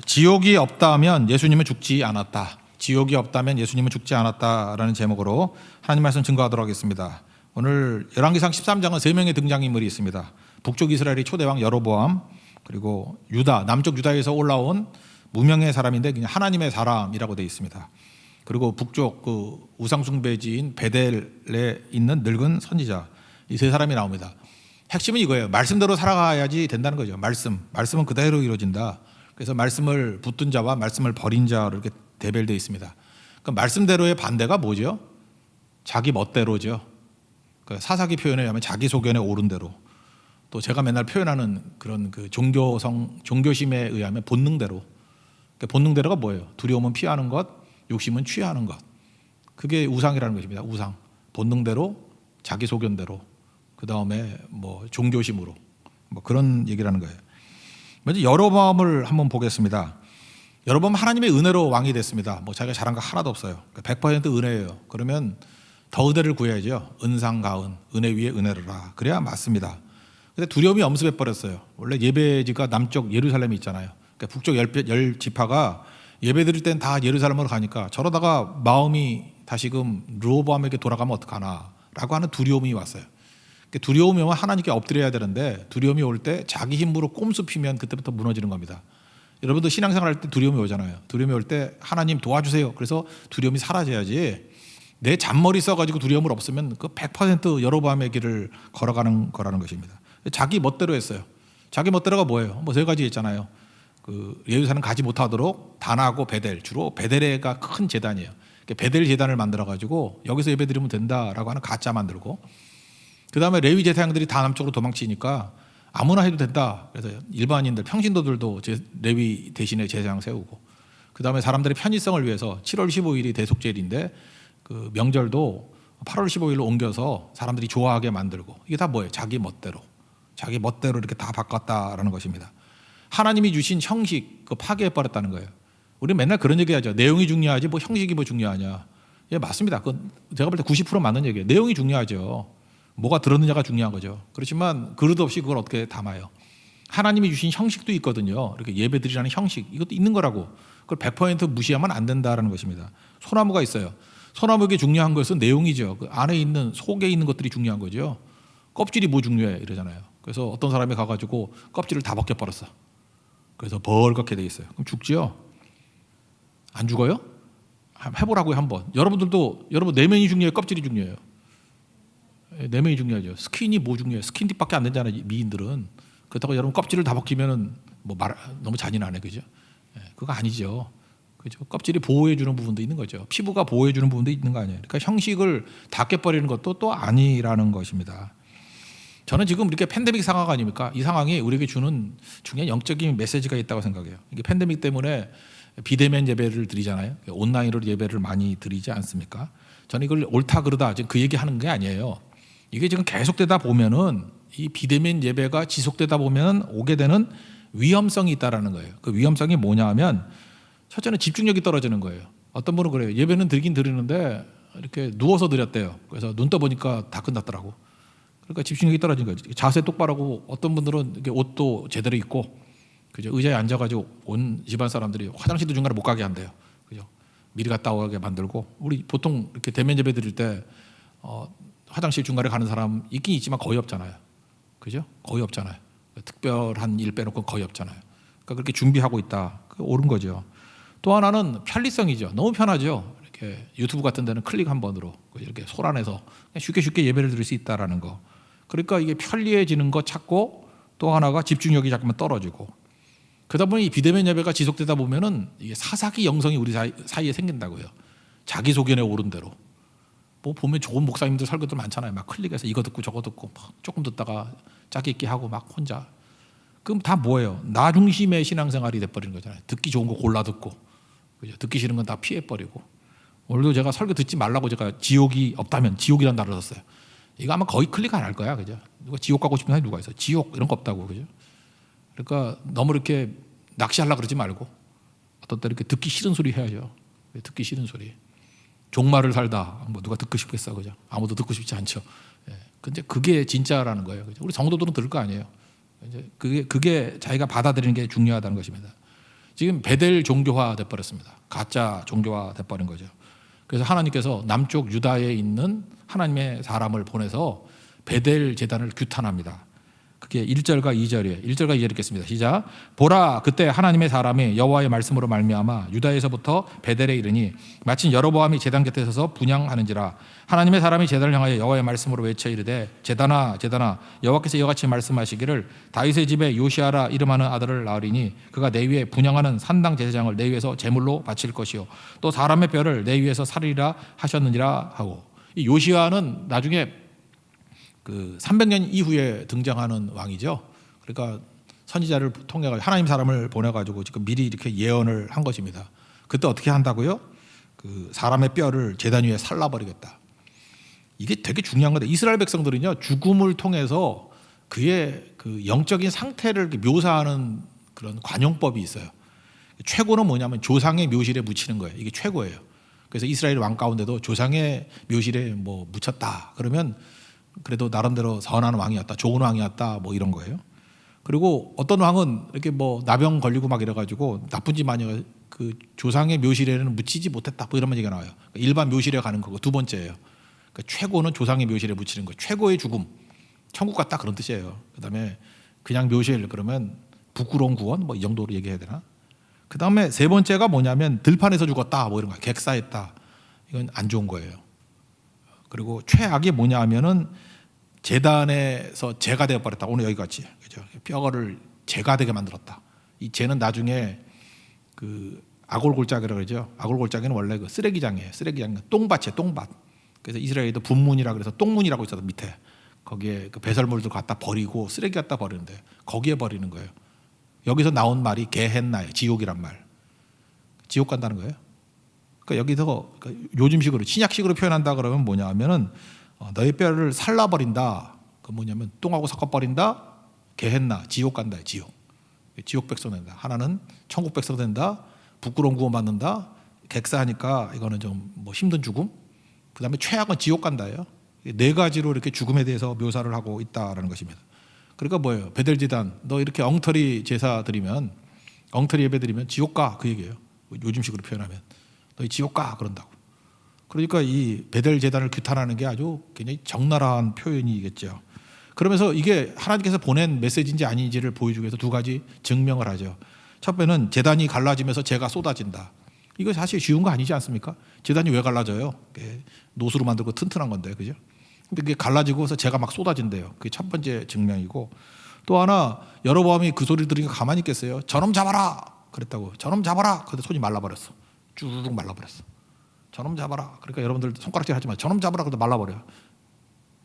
지옥이 없다면 예수님은 죽지 않았다. 지옥이 없다면 예수님은 죽지 않았다라는 제목으로 하나님 말씀 증거하도록 하겠습니다. 오늘 열왕기상 13장은 3명의 등장인물이 있습니다. 북쪽 이스라엘의 초대왕 여로보암, 그리고 유다, 남쪽 유다에서 올라온 무명의 사람인데 그냥 하나님의 사람이라고 되어 있습니다. 그리고 북쪽 그 우상숭배지인 베델에 있는 늙은 선지자, 이 세 사람이 나옵니다. 핵심은 이거예요. 말씀대로 살아가야지 된다는 거죠. 말씀은 그대로 이루어진다. 그래서 말씀을 붙든 자와 말씀을 버린 자로 이렇게 대별되어 있습니다. 그 말씀대로의 반대가 뭐죠? 자기 멋대로죠. 그 사사기 표현에 의하면 자기 소견에 오른 대로. 또 제가 맨날 표현하는 그런 그 종교심에 의하면 본능대로. 그 본능대로가 뭐예요? 두려움은 피하는 것, 욕심은 취하는 것. 그게 우상이라는 것입니다. 우상. 본능대로, 자기 소견대로. 그 다음에 뭐 종교심으로. 뭐 그런 얘기라는 거예요. 먼저 여로보암을 한번 보겠습니다. 여로보암 하나님의 은혜로 왕이 됐습니다. 뭐 자기가 잘한 거 하나도 없어요. 100% 은혜예요. 그러면 더 은혜를 구해야죠. 은상가은, 은혜 위에 은혜로라. 그래야 맞습니다. 근데 두려움이 엄습해 버렸어요. 원래 예배지가 남쪽 예루살렘이 있잖아요. 그러니까 북쪽 열 지파가 예배 드릴 땐 다 예루살렘으로 가니까 저러다가 마음이 다시금 르호보암에게 돌아가면 어떡하나 라고 하는 두려움이 왔어요. 두려움이 오면 하나님께 엎드려야 되는데 두려움이 올 때 자기 힘으로 꼼수 피면 그때부터 무너지는 겁니다. 여러분도 신앙생활 할 때 두려움이 오잖아요. 두려움이 올 때 하나님 도와주세요. 그래서 두려움이 사라져야지 내 잔머리 써가지고 두려움을 없으면 그 100% 여로보암의 길을 걸어가는 거라는 것입니다. 자기 멋대로 했어요. 자기 멋대로가 뭐예요? 뭐 3가지 있잖아요. 그 예루살렘 가지 못하도록 단하고 베델, 주로 베델에가 큰 제단이에요. 베델 제단을 만들어가지고 여기서 예배드리면 된다라고 하는 가짜 만들고, 그 다음에 레위 제사장들이 다 남쪽으로 도망치니까 아무나 해도 된다. 그래서 일반인들, 평신도들도 레위 대신에 제사장 세우고, 그 다음에 사람들의 편의성을 위해서 7월 15일이 대속제일인데 그 명절도 8월 15일로 옮겨서 사람들이 좋아하게 만들고, 이게 다 뭐예요? 자기 멋대로 이렇게 다 바꿨다라는 것입니다. 하나님이 주신 형식 그 파괴해버렸다는 거예요. 우리 맨날 그런 얘기하죠. 내용이 중요하지 뭐 형식이 뭐 중요하냐. 예, 맞습니다. 그건 제가 볼 때 90% 맞는 얘기예요. 내용이 중요하죠. 뭐가 들었느냐가 중요한 거죠. 그렇지만 그릇 없이 그걸 어떻게 담아요? 하나님이 주신 형식도 있거든요. 이렇게 예배드리라는 형식, 이것도 있는 거라고. 그걸 100% 무시하면 안 된다는 것입니다. 소나무가 있어요. 소나무에게 중요한 것은 내용이죠. 그 안에 있는, 속에 있는 것들이 중요한 거죠. 껍질이 뭐 중요해 이러잖아요. 그래서 어떤 사람이 가가지고 껍질을 다 벗겨버렸어. 그래서 벌겋게 돼 있어요. 그럼 죽지요? 안 죽어요? 해보라고요, 한번. 여러분 내면이 중요해요, 껍질이 중요해요? 내면이 중요하죠. 스킨이 뭐 중요해요? 스킨딥밖에 안 되잖아요, 미인들은. 그렇다고 여러분 껍질을 다 벗기면은 뭐 너무 잔인하네, 그죠? 그거 아니죠. 그죠? 껍질이 보호해주는 부분도 있는 거죠. 피부가 보호해주는 부분도 있는 거 아니에요. 그러니까 형식을 다 깨버리는 것도 또 아니라는 것입니다. 저는 지금 이렇게 팬데믹 상황 아닙니까? 이 상황이 우리에게 주는 중요한 영적인 메시지가 있다고 생각해요. 이게 팬데믹 때문에 비대면 예배를 드리잖아요. 온라인으로 예배를 많이 드리지 않습니까? 저는 이걸 옳다 그르다 지금 그 얘기하는 게 아니에요. 이게 지금 계속되다 보면은 이 비대면 예배가 지속되다 보면 오게 되는 위험성이 있다라는 거예요. 그 위험성이 뭐냐 하면 첫째는 집중력이 떨어지는 거예요. 어떤 분은 그래요. 예배는 드리긴 드리는데 이렇게 누워서 드렸대요. 그래서 눈 떠보니까 다 끝났더라고. 그러니까 집중력이 떨어진 거죠. 자세 똑바로 하고, 어떤 분들은 이렇게 옷도 제대로 입고, 그죠? 의자에 앉아가지고 온 집안 사람들이 화장실도 중간에 못 가게 한대요. 그죠? 미리 갔다 오게 만들고, 우리 보통 이렇게 대면 예배 드릴 때 화장실 중간에 가는 사람 있긴 있지만 거의 없잖아요. 그죠? 거의 없잖아요. 특별한 일 빼놓고 거의 없잖아요. 그러니까 그렇게 준비하고 있다. 그게 옳은 거죠. 또 하나는 편리성이죠. 너무 편하죠. 이렇게 유튜브 같은 데는 클릭 한 번으로 이렇게 소란해서 쉽게 예배를 드릴 수 있다라는 거. 그러니까 이게 편리해지는 거 찾고, 또 하나가 집중력이 잠깐만 떨어지고, 그러다 보니 이 비대면 예배가 지속되다 보면은 이게 사사기 영성이 우리 사이에 생긴다고요. 자기 소견에 오른 대로. 뭐 보면 좋은 목사님들 설교들 많잖아요. 막 클릭해서 이거 듣고 저거 듣고 막 조금 듣다가 짝이 있게 하고 막 혼자. 그럼 다 뭐예요? 나 중심의 신앙생활이 돼버리는 거잖아요. 듣기 좋은 거 골라 듣고, 그죠? 듣기 싫은 건 다 피해버리고. 오늘도 제가 설교 듣지 말라고 제가 지옥이 없다면, 지옥이라는 단어를 썼어요. 이거 아마 거의 클릭 안 할 거야, 그죠? 누가 지옥 가고 싶은 사람이 누가 있어? 지옥 이런 거 없다고, 그죠? 그러니까 너무 이렇게 낚시하려고 그러지 말고, 어떤 때 이렇게 듣기 싫은 소리 해야죠. 듣기 싫은 소리. 종말을 살다 뭐 누가 듣고 싶겠어, 그죠? 아무도 듣고 싶지 않죠. 근데 그게 진짜라는 거예요, 그죠? 우리 성도들은 들을 거 아니에요. 이제 그게 자기가 받아들이는 게 중요하다는 것입니다. 지금 베델 종교화 돼버렸습니다. 가짜 종교화 돼버린 거죠. 그래서 하나님께서 남쪽 유다에 있는 하나님의 사람을 보내서 베델 제단을 규탄합니다. 그게 1절과 2절이에요. 1절과 2절 읽겠습니다. 시작. 보라, 그때 하나님의 사람이 여호와의 말씀으로 말미암아 유다에서부터 베델에 이르니 마침 여로보암이 제단 곁에 서서 분향하는지라. 하나님의 사람이 제단을 향하여 여호와의 말씀으로 외쳐 이르되 제단아 제단아 여호와께서 이같이 말씀하시기를 다윗의 집에 요시아라 이름하는 아들을 낳으리니 그가 내 위에 분향하는 산당 제사장을 내 위에서 제물로 바칠 것이요 또 사람의 뼈를 내 위에서 살리리라 하셨느니라 하고. 이 요시아는 나중에 그 300년 이후에 등장하는 왕이죠. 그러니까 선지자를 통해 하나님 사람을 보내 가지고 지금 미리 이렇게 예언을 한 것입니다. 그때 어떻게 한다고요? 그 사람의 뼈를 제단 위에 살라버리겠다. 이게 되게 중요한 건데 이스라엘 백성들은요 죽음을 통해서 그의 그 영적인 상태를 묘사하는 그런 관용법이 있어요. 최고는 뭐냐면 조상의 묘실에 묻히는 거예요. 이게 최고예요. 그래서 이스라엘 왕 가운데도 조상의 묘실에 뭐 묻혔다 그러면 그래도 나름대로 선한 왕이었다, 좋은 왕이었다, 뭐 이런 거예요. 그리고 어떤 왕은 이렇게 뭐 나병 걸리고 막 이래가지고 나쁜 짓 많이 그 조상의 묘실에는 묻히지 못했다, 뭐 이런 얘기가 나와요. 일반 묘실에 가는 거고 두 번째예요. 그러니까 최고는 조상의 묘실에 묻히는 거예요. 최고의 죽음, 천국 갔다 그런 뜻이에요. 그다음에 그냥 묘실 그러면 부끄러운 구원, 뭐 이 정도로 얘기해야 되나? 그다음에 세 번째가 뭐냐면 들판에서 죽었다, 뭐 이런 거, 객사했다. 이건 안 좋은 거예요. 그리고 최악이 뭐냐 하면은 제단에서 재가 되어 버렸다. 오늘 여기까지. 그죠? 뼈를 재가 되게 만들었다. 이 재는 나중에 그 아골골짜기라고 그러죠. 아골골짜기는 원래 그 쓰레기장이에요. 쓰레기장, 똥밭이에요. 똥밭. 그래서 이스라엘도 분문이라 그래서 똥문이라고 있어서 밑에 거기에 그 배설물들 갖다 버리고 쓰레기 갖다 버리는데 거기에 버리는 거예요. 여기서 나온 말이 게헨나예요. 지옥이란 말. 지옥 간다는 거예요. 그러니까 여기서 요즘식으로 신약식으로 표현한다 그러면 뭐냐 하면은 너의 뼈를 살라버린다. 그 뭐냐면 똥하고 섞어버린다. 게헨나 지옥 간다. 지옥 백성 된다. 하나는 천국 백성 된다. 부끄러운 구원 받는다. 객사하니까 이거는 좀 뭐 힘든 죽음. 그다음에 최악은 지옥 간다예요. 네 가지로 이렇게 죽음에 대해서 묘사를 하고 있다라는 것입니다. 그러니까 뭐예요? 베델 제단 너 이렇게 엉터리 제사 드리면 엉터리 예배 드리면 지옥 가 그 얘기예요. 요즘식으로 표현하면. 너희 지옥 가 그런다고. 그러니까 이 베델 제단을 규탄하는 게 아주 굉장히 적나라한 표현이겠죠. 그러면서 이게 하나님께서 보낸 메시지인지 아닌지를 보여주기 위해서 두 가지 증명을 하죠. 첫 번째는 제단이 갈라지면서 재가 쏟아진다. 이거 사실 쉬운 거 아니지 않습니까? 제단이 왜 갈라져요? 노수로 만들고 튼튼한 건데, 그죠? 근데 그게 갈라지고서 재가 막 쏟아진대요. 그게 첫 번째 증명이고, 또 하나 여로보암이 그 소리 들으니까 가만히 있겠어요? 저놈 잡아라 그랬다고. 저놈 잡아라. 근데 손이 말라버렸어. 쭈르륵 말라버렸어. 저놈 잡아라. 그러니까 여러분들 손가락질 하지 마. 저놈 잡아라. 그래도 말라버려.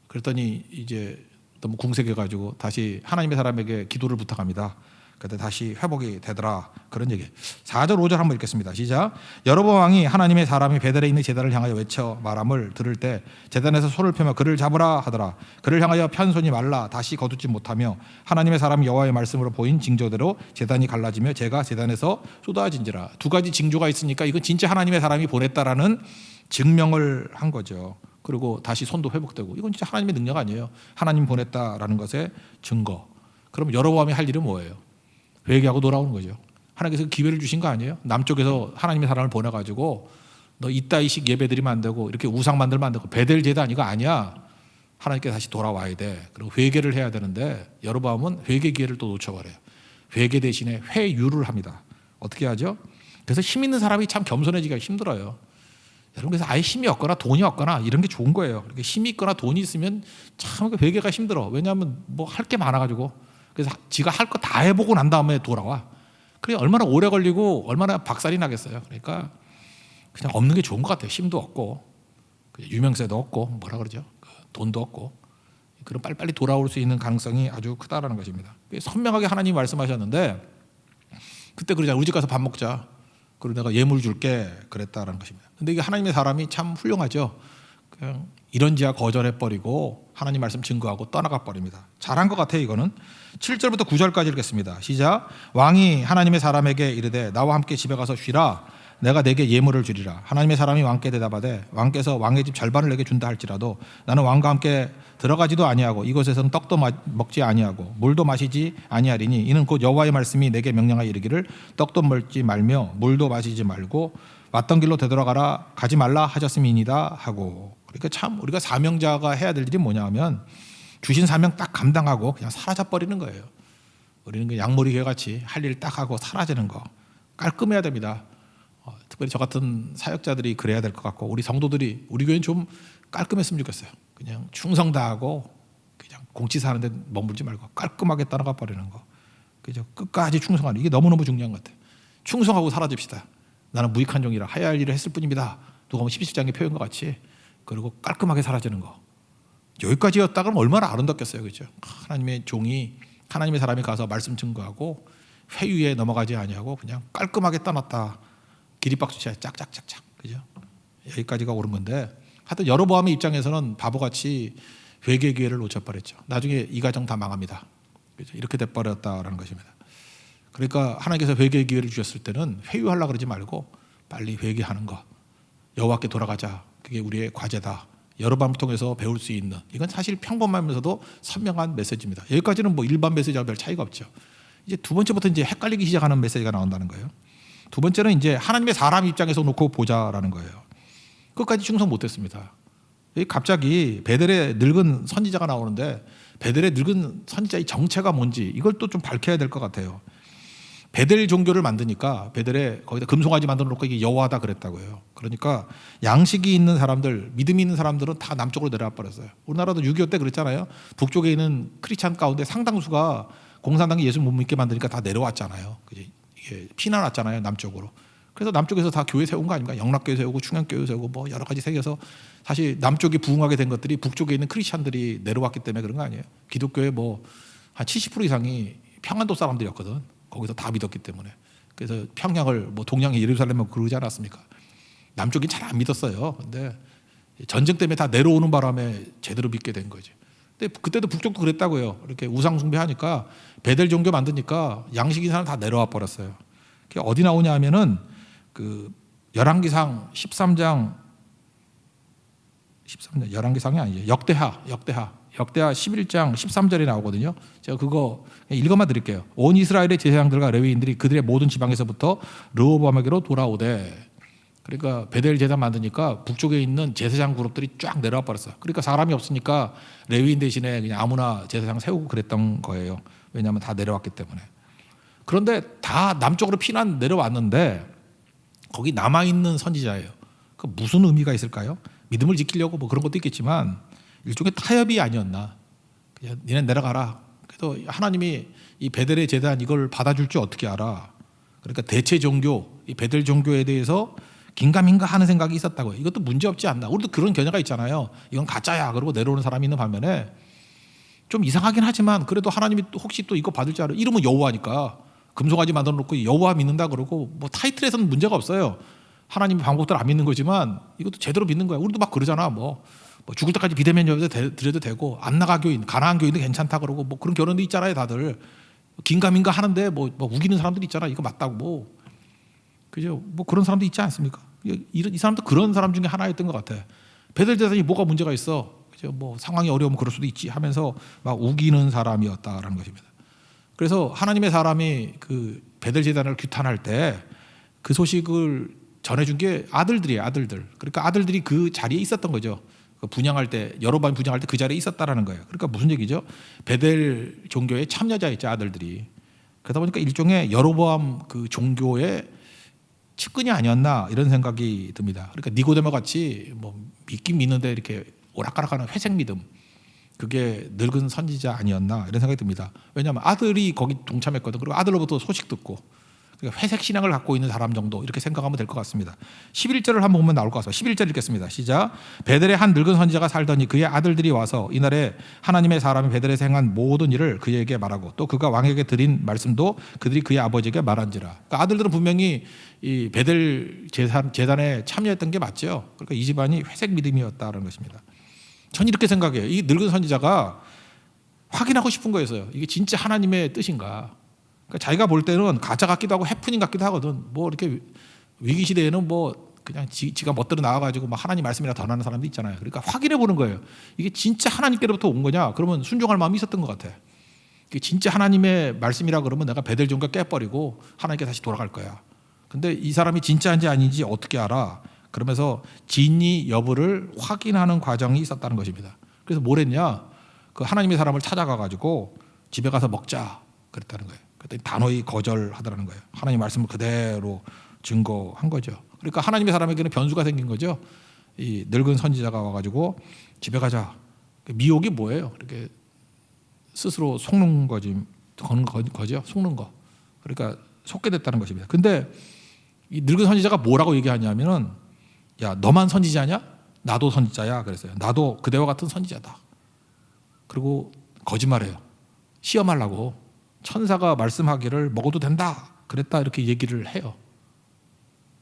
그랬더니 이제 너무 궁색해가지고 다시 하나님의 사람에게 기도를 부탁합니다. 그때 다시 회복이 되더라. 그런 얘기. 4절 5절 한번 읽겠습니다. 시작. 여로보암 왕이 하나님의 사람이 베델에 있는 제단을 향하여 외쳐 말함을 들을 때 제단에서 손을 펴며 그를 잡으라 하더라. 그를 향하여 편 손이 말라 다시 거두지 못하며 하나님의 사람이 여호와의 말씀으로 보인 징조대로 제단이 갈라지며 재가 제단에서 쏟아진지라. 두 가지 징조가 있으니까 이건 진짜 하나님의 사람이 보냈다라는 증명을 한 거죠. 그리고 다시 손도 회복되고 이건 진짜 하나님의 능력 아니에요. 하나님 보냈다라는 것의 증거. 그럼 여로보암이 할 일은 뭐예요? 회개하고 돌아오는 거죠. 하나님께서 기회를 주신 거 아니에요? 남쪽에서 하나님의 사람을 보내가지고 너 이따위식 예배 드리면 안 되고 이렇게 우상 만들면 안 되고 베델 제단 이거 아니야. 하나님께 다시 돌아와야 돼. 그리고 회개를 해야 되는데 여로보암은 회개 기회를 또 놓쳐버려요. 회개 대신에 회유를 합니다. 어떻게 하죠? 그래서 힘 있는 사람이 참 겸손해지기가 힘들어요. 여러분 그래서 아예 힘이 없거나 돈이 없거나 이런 게 좋은 거예요. 이렇게 힘이 있거나 돈이 있으면 참 회개가 힘들어. 왜냐하면 뭐 할 게 많아가지고. 그래서 지가 할 거 다 해보고 난 다음에 돌아와. 그래 얼마나 오래 걸리고 얼마나 박살이 나겠어요. 그러니까 그냥 없는 게 좋은 것 같아요. 힘도 없고 유명세도 없고 뭐라 그러죠? 돈도 없고 그럼 빨리빨리 돌아올 수 있는 가능성이 아주 크다라는 것입니다. 선명하게 하나님이 말씀하셨는데 그때 그러자 우리 집 가서 밥 먹자. 그리고 내가 예물 줄게 그랬다라는 것입니다. 근데 이게 하나님의 사람이 참 훌륭하죠. 그냥 이런지야 거절해버리고 하나님 말씀 증거하고 떠나가 버립니다. 잘한 것 같아요. 이거는 7절부터 9절까지 읽겠습니다. 시작. 왕이 하나님의 사람에게 이르되 나와 함께 집에 가서 쉬라. 내가 내게 예물을 주리라. 하나님의 사람이 왕께 대답하되 왕께서 왕의 집 절반을 내게 준다 할지라도 나는 왕과 함께 들어가지도 아니하고 이곳에서는 떡도 먹지 아니하고 물도 마시지 아니하리니 이는 곧 여호와의 말씀이 내게 명령하여 이르기를 떡도 먹지 말며 물도 마시지 말고 왔던 길로 되돌아가라 가지 말라 하셨음이니이다 하고. 그러니까 참 우리가 사명자가 해야 될 일이 뭐냐 하면 주신 사명 딱 감당하고 그냥 사라져 버리는 거예요. 우리는 그 양머리 개같이 할 일 딱 하고 사라지는 거 깔끔해야 됩니다. 특별히 저 같은 사역자들이 그래야 될 것 같고 우리 성도들이 우리 교회는 좀 깔끔했으면 좋겠어요. 그냥 충성 다하고 그냥 공치사하는 데 머물지 말고 깔끔하게 따라가 버리는 거. 그죠? 끝까지 충성하는 이게 너무너무 중요한 것 같아요. 충성하고 사라집시다. 나는 무익한 종이라 하야 할 일을 했을 뿐입니다. 누가 17장의 표현과 같이. 그리고 깔끔하게 사라지는 거. 여기까지였다 그러면 얼마나 아름답겠어요. 그죠? 하나님의 종이 하나님의 사람이 가서 말씀 증거하고 회유에 넘어가지 아니하고 그냥 깔끔하게 떠났다. 기립박수치야 짝짝짝짝. 그죠? 여기까지가 옳은 건데 하여튼 여로보암의 입장에서는 바보같이 회개 기회를 놓쳐버렸죠. 나중에 이 가정 다 망합니다. 그죠? 이렇게 돼버렸다라는 것입니다. 그러니까 하나님께서 회개 기회를 주셨을 때는 회유하려고 그러지 말고 빨리 회개하는 거. 여호와께 돌아가자. 그게 우리의 과제다. 여로보암을 통해서 배울 수 있는 이건 사실 평범하면서도 선명한 메시지입니다. 여기까지는 뭐 일반 메시지와 별 차이가 없죠. 이제 두 번째부터 이제 헷갈리기 시작하는 메시지가 나온다는 거예요. 두 번째는 이제 하나님의 사람 입장에서 놓고 보자라는 거예요. 끝까지 충성 못했습니다. 갑자기 베델의 늙은 선지자가 나오는데 베델의 늙은 선지자의 정체가 뭔지 이걸 또 좀 밝혀야 될 것 같아요. 베델 종교를 만드니까 베델에 거기다 금송아지 만들어 놓고 이게 여호와다 그랬다고요. 그러니까 양식이 있는 사람들, 믿음이 있는 사람들은 다 남쪽으로 내려와 버렸어요. 우리나라도 6.25 때 그랬잖아요. 북쪽에 있는 크리스찬 가운데 상당수가 공산당이 예수 못 믿게 만드니까 다 내려왔잖아요. 이게 피난 왔잖아요, 남쪽으로. 그래서 남쪽에서 다 교회 세운 거 아닙니까? 영락교회 세우고 충현교회 세우고 뭐 여러 가지 생겨서 사실 남쪽이 부흥하게 된 것들이 북쪽에 있는 크리스찬들이 내려왔기 때문에 그런 거 아니에요. 기독교의 뭐 한 70% 이상이 평안도 사람들이었거든. 거기서 다 믿었기 때문에. 그래서 평양을 뭐 동양의 예루살렘을 그러지 않았습니까? 남쪽이 잘 안 믿었어요. 근데 전쟁 때문에 다 내려오는 바람에 제대로 믿게 된 거지. 근데 그때도 북쪽도 그랬다고요. 이렇게 우상 숭배하니까 베델 종교 만드니까 양식인 사람 다 내려와 버렸어요. 그게 어디 나오냐 하면은 그 열왕기상 13장 열왕기상이 아니죠. 역대하 11장 13절에 나오거든요. 제가 그거 읽어만 드릴게요. 온 이스라엘의 제사장들과 레위인들이 그들의 모든 지방에서부터 르호보암에게로 돌아오되. 그러니까 베델 제단 만드니까 북쪽에 있는 제사장 그룹들이 쫙 내려와 버렸어요. 그러니까 사람이 없으니까 레위인 대신에 그냥 아무나 제사장 세우고 그랬던 거예요. 왜냐하면 다 내려왔기 때문에. 그런데 다 남쪽으로 피난 내려왔는데 거기 남아있는 선지자예요. 그 무슨 의미가 있을까요? 믿음을 지키려고 뭐 그런 것도 있겠지만 일종의 타협이 아니었나. 그냥 니네 내려가라. 그래도 하나님이 이 베델의 제단 이걸 받아줄 줄 어떻게 알아. 그러니까 대체 종교, 이 베델 종교에 대해서 긴가민가 하는 생각이 있었다고요. 이것도 문제없지 않나. 우리도 그런 견해가 있잖아요. 이건 가짜야. 그러고 내려오는 사람이 있는 반면에 좀 이상하긴 하지만 그래도 하나님이 또 혹시 또 이거 받을 줄 알아. 이름은 여호와니까 금송아지 만들어 놓고 여호와 믿는다 그러고 뭐 타이틀에서는 문제가 없어요. 하나님의 방법대로 안 믿는 거지만 이것도 제대로 믿는 거야. 우리도 막 그러잖아. 뭐 죽을 때까지 비대면 예배 드려도 되고 안 나가 교인, 가나안 교인도 괜찮다 그러고 뭐 그런 결혼도 있잖아요, 다들. 긴가민가 하는데 뭐 우기는 사람들 있잖아. 이거 맞다고 뭐. 그죠? 뭐 그런 사람도 있지 않습니까? 이 사람도 그런 사람 중에 하나였던 것 같아. 베델 제사장이 뭐가 문제가 있어? 그죠? 뭐 상황이 어려우면 그럴 수도 있지 하면서 막 우기는 사람이었다라는 것입니다. 그래서 하나님의 사람이 그 베델 제단을 규탄할 때 그 소식을 전해준 게 아들들이에요, 아들들. 그러니까 아들들이 그 자리에 있었던 거죠. 분양할 때 여로보암 분양할 때 그 자리에 있었다라는 거예요. 그러니까 무슨 얘기죠? 베델 종교의 참여자였죠, 아들들이. 그러다 보니까 일종의 여로보암 그 종교의 측근이 아니었나 이런 생각이 듭니다. 그러니까 니고데모 같이 뭐 믿긴 믿는데 이렇게 오락가락하는 회색 믿음, 그게 늙은 선지자 아니었나 이런 생각이 듭니다. 왜냐하면 아들이 거기 동참했거든. 그리고 아들로부터 소식 듣고. 그러니까 회색 신앙을 갖고 있는 사람 정도 이렇게 생각하면 될 것 같습니다. 11절을 한번 보면 나올 것 같습니다. 11절 읽겠습니다. 시작. 베델에 한 늙은 선지자가 살더니 그의 아들들이 와서 이날에 하나님의 사람이 베델에서 행한 모든 일을 그에게 말하고 또 그가 왕에게 드린 말씀도 그들이 그의 아버지에게 말한지라. 그러니까 아들들은 분명히 이 베델 제단에 참여했던 게 맞죠. 그러니까 이 집안이 회색 믿음이었다는 것입니다. 전 이렇게 생각해요. 이 늙은 선지자가 확인하고 싶은 거였어요. 이게 진짜 하나님의 뜻인가. 그러니까 자기가 볼 때는 가짜 같기도 하고 해프닝 같기도 하거든. 뭐 이렇게 위기 시대에는 뭐 그냥 지가 멋대로 나와가지고 막 하나님 말씀이나 전하는 사람도 있잖아요. 그러니까 확인해 보는 거예요. 이게 진짜 하나님께로부터 온 거냐? 그러면 순종할 마음이 있었던 것 같아. 이게 진짜 하나님의 말씀이라 그러면 내가 베델 종교 깨버리고 하나님께 다시 돌아갈 거야. 근데 이 사람이 진짜인지 아닌지 어떻게 알아? 그러면서 진위 여부를 확인하는 과정이 있었다는 것입니다. 그래서 뭘 했냐? 그 하나님의 사람을 찾아가가지고 집에 가서 먹자 그랬다는 거예요. 그랬더니 단호히 거절하더라는 거예요. 하나님 말씀을 그대로 증거한 거죠. 그러니까 하나님의 사람에게는 변수가 생긴 거죠. 이 늙은 선지자가 와가지고 집에 가자. 미혹이 뭐예요? 이렇게 스스로 속는 거지, 거죠. 속는 거. 그러니까 속게 됐다는 것입니다. 근데 이 늙은 선지자가 뭐라고 얘기하냐면은, 야, 너만 선지자냐? 나도 선지자야. 그랬어요. 나도 그대와 같은 선지자다. 그리고 거짓말해요. 시험하려고 천사가 말씀하기를 먹어도 된다. 그랬다 이렇게 얘기를 해요.